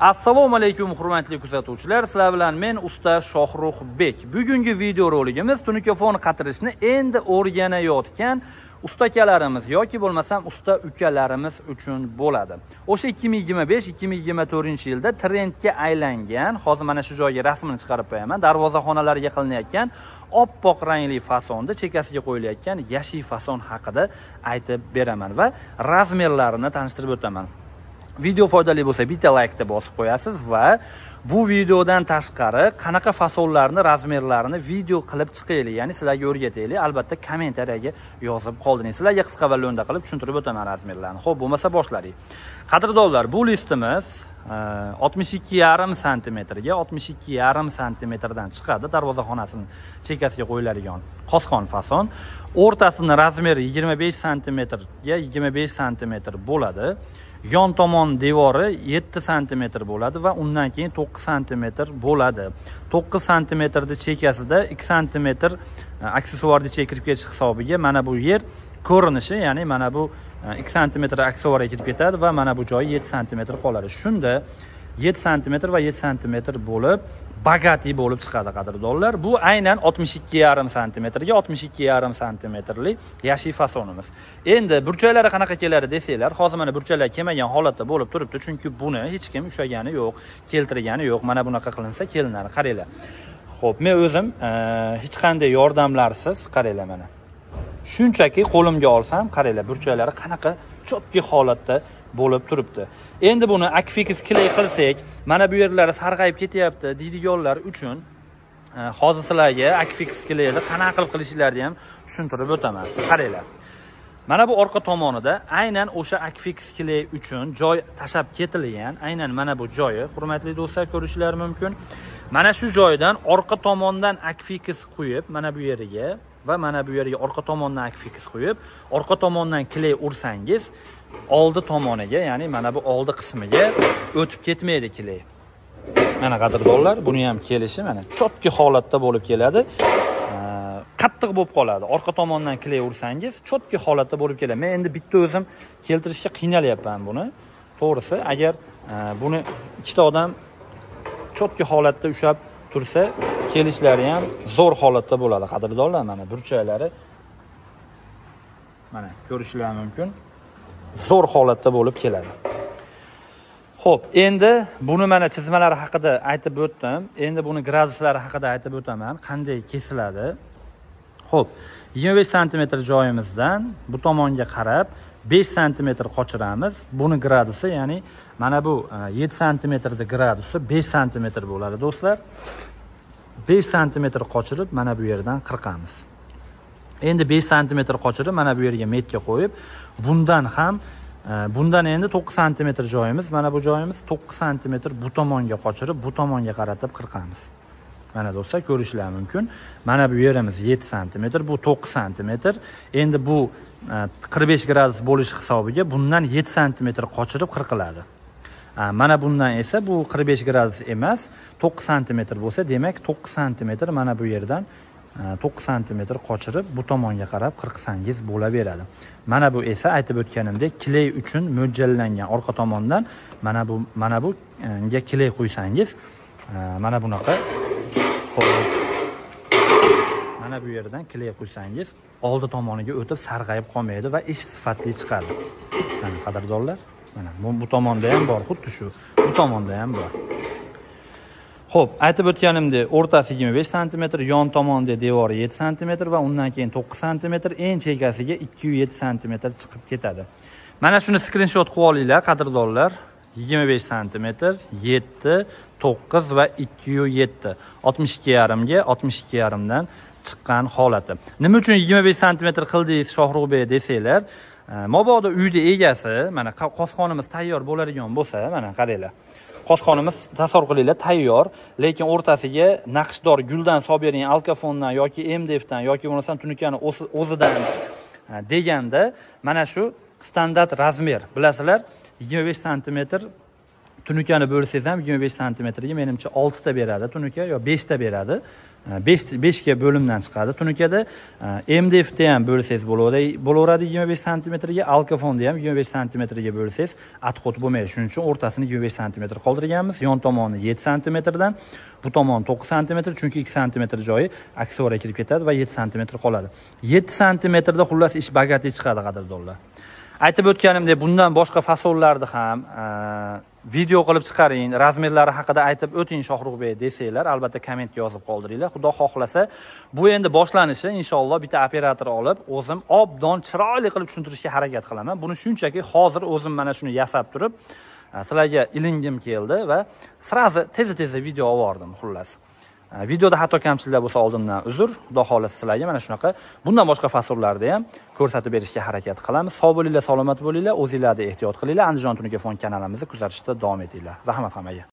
Assalomu alaykum hurmatli kuzatuvchilar, sizlar bilan men usta Shohruxbek. Bugungi video roligimiz tunikofon qatirishni endi o'rganayotgan ustakalarimiz yoki bo'lmasam usta ukalarimiz uchun bo'ladi. O'sha 2025-2024-yilda trendga aylangan, hozir mana shu joyga rasmini chiqarib qo'yaman, darvozaxonalarga qilinayotgan oppoq rangli fasonda chekasiga qo'yilayotgan yashiy fason haqida aytib beraman va razmerlarini tanishtirib o'taman. Video foydali bo'lsa bitta like bosib qo'yasiz va bu videodan tashqari qanaqa fasonlarni, razmerlarini video qilib chiqaylik, ya'ni sizlarga o'rgataylik. Albatta kommentariyaga yozib qoldingiz. Sizlarga qisqa va lo'nda qilib tushuntirib o'taman razmerlarni. Xo'p, bo'lmasa boshlaylik. Qadrdonlar, bu listimiz 62,5 sm ga 62,5 sm dan chiqadi. Darvozaxonasining chekasiga qo'yiladigan qosqon fason. O'rtasini razmeri 25 sm ga 25 sm bo'ladi. Yon tomon devori 7 sm bo'ladi va undan keyin 9 sm bo'ladi. 9 sm chekasida 2 sm aksessuarni chekirib ketish hisobiga mana bu yer ko'rinishi, ya'ni mana bu 2 sm aksessuarga kirib ketadi va mana bu joyi 7 sm qoladi. Shunda 7 sm va 7 sm bo'lib bagati bo'lib chiqadi qadrdonlar. Bu aynan 62,5 sm ga 62,5 sm lik yashiy fasonimiz. Endi burchaklari qanaqa keladi desanglar, hozir mana burchaklar kelmagan holatda bo'lib turibdi, chunki buni hech kim ushagani yo'q, keltirgani yo'q. Mana bunaqa qilinsa kelinadi, qaranglar. Xo'p, men o'zim hech qanday yordamlarsiz, qaranglar mana. Shunchaki qo'limga olsam, qaranglar, burchaklari qanaqa chotki holatda bo'lib turibdi. Endi buni akfix kley qilsak, mana bu yerlari sarg'ayib ketyapti deydiganlar uchun hozir sizlarga akfix kleyni qanaqa qilib qilishlarni ham tushuntirib o'taman. Qaranglar. Mana bu orqa tomonida aynan o'sha akfix kley uchun joy tashab ketilgan, aynan mana bu joyi, hurmatli do'stlar, ko'rishingiz mumkin. Mana shu joydan orqa tomondan akfix qo'yib, mana bu yeriga va mana bu yerga orqa tomondan akfix qo'yib, orqa tomondan kley ursangiz, oldi tomoniga, ya'ni mana bu oldi qismiga o'tib ketmaydi kley. Mana qadrdonlar, buni ham kelishi mana chotki holatda bo'lib keladi. Qattiq bo'lib qoladi. Orqa tomondan kley ursangiz, chotki holatda bo'lib keladi. Men endi bitta o'zim keltirishga qiynalyapman buni. To'g'risi, agar buni ikkita odam chotki holatda ushab tursa, kelishlari ham zo'r holatda bo'ladi qadrdonlar. Mana burchaklari mana ko'rishingiz mumkin. Zo'r holatda bo'lib keladi. Xo'p, endi buni mana chizmalari haqida aytib o'tdim. Endi buni graduslari haqida aytib o'taman, qanday kesiladi. Xo'p, 25 sm joyimizdan bu tomonga qarab 5 sm qochiramiz. Buni gradusi, ya'ni mana bu 7 sm gradusi 5 sm bo'ladi do'stlar. 5 sm qochirib mana bu yerdan qirqamiz. Endi 5 sm qochirib mana bu yerga metga qo'yib, bundan endi 9 sm joyimiz, mana bu joyimiz 9 sm bu tomonga qochirib, bu tomonga qaratib qirqamiz. Mana do'stlar, ko'rishingiz mumkin. Mana bu yerimiz 7 sm, bu 9 sm. Endi bu 45 gradus bo'lish hisobiga bundan 7 sm qochirib qirqiladi. Mana bundan esa bu 45 gradus emas, 9 sm bo'lsa, demak 9 sm mana bu yerdan 9 sm qochirib bu tomonga qarab qirqsangiz bo'laveradi. Mana bu esa aytib o'tganimdek kley uchun mo'ljallangan. Orqa tomondan mana bu ga kley qo'ysangiz, mana bunaqa mana bu yerdan kley qo'ysangiz, oldi tomoniga o'tib sarg'ayib qolmaydi va ish sifatli chiqadi. Mana qadrdonlar, mana bu tomonda ham bor, xuddi shu. Bu tomonda ham bor. Xo'p, aytib o'tganimdek, o'rtasi 25 sm, yon tomonda devori 7 sm va undan keyin 9 sm, eng chekasiga 2,7 sm chiqib ketadi. Mana shuni skrinshot qilib olinglar qadrdonlar. 25 sm, 7, 9 va 2,7. 62,5 ga 62,5 dan chiqqan holati. Nima uchun 25 sm qildingiz Shohruxbek desanglar, mabodo uyda egasi, mana qosqonimiz tayyor bo'ladigan bo'lsa, mana qaranglar. Qosqonimiz tasavvur qilinglar tayyor, lekin o'rtasiga naqshdor guldan solib bering, alkafondan yoki MDFdan yoki bo'lmasa tunikani o'zidan deganda mana shu standart razmer, bilasizlar, 25 sm tunukani bo'lsangiz ham 25 santimetrga menimcha 6 ta beradi tunuka yo 5 ta beradi. 5 ga bo'limdan chiqadi. Tunukada MDF'da ham bo'lsangiz bo'laveradi 25 santimetrga, alkafonni ham 25 santimetrga bo'lsangiz atqut bo'lmaydi. Shuning uchun o'rtasini 25 santimetr qoldirganmiz. Yon tomoni 7 santimetrdan, bu tomon 9 santimetr, chunki 2 santimetr joyi aksiyora kirib ketadi va 7 santimetr qoladi. 7 santimetrda xullas ish bagati chiqadi qadrdonlar. Aytib o'tganimdek, bundan boshqa fasollarni ham video qilib chiqaring, razmerlari haqida aytib o'ting Shohruxbek desanglar, albatta kommentga yozib qoldiringlar. Xudo xohlasa, bu endi boshlanishi, inshaalloh bitta operator olib, o'zim obdon chiroyli qilib tushuntirishga harakat qilaman. Buni shunchaki hozir o'zim mana shuni yasab turib, sizlarga ilingim keldi va sirazi tez-tez video oldim xullas. Videoda hatto kamchiliklar bo'lsa oldimdan uzr. Xudo xolasa sizlarga mana shunaqa bundan boshqa fasollarni ham ko'rsatib berishga harakat qilamiz. Sog' bo'linglar, salomat bo'linglar, o'zingizlarga ehtiyot qilinglar. Andijon Tunuka fond kanalimizni kuzatishda davom etinglar. Rahmat hammaga.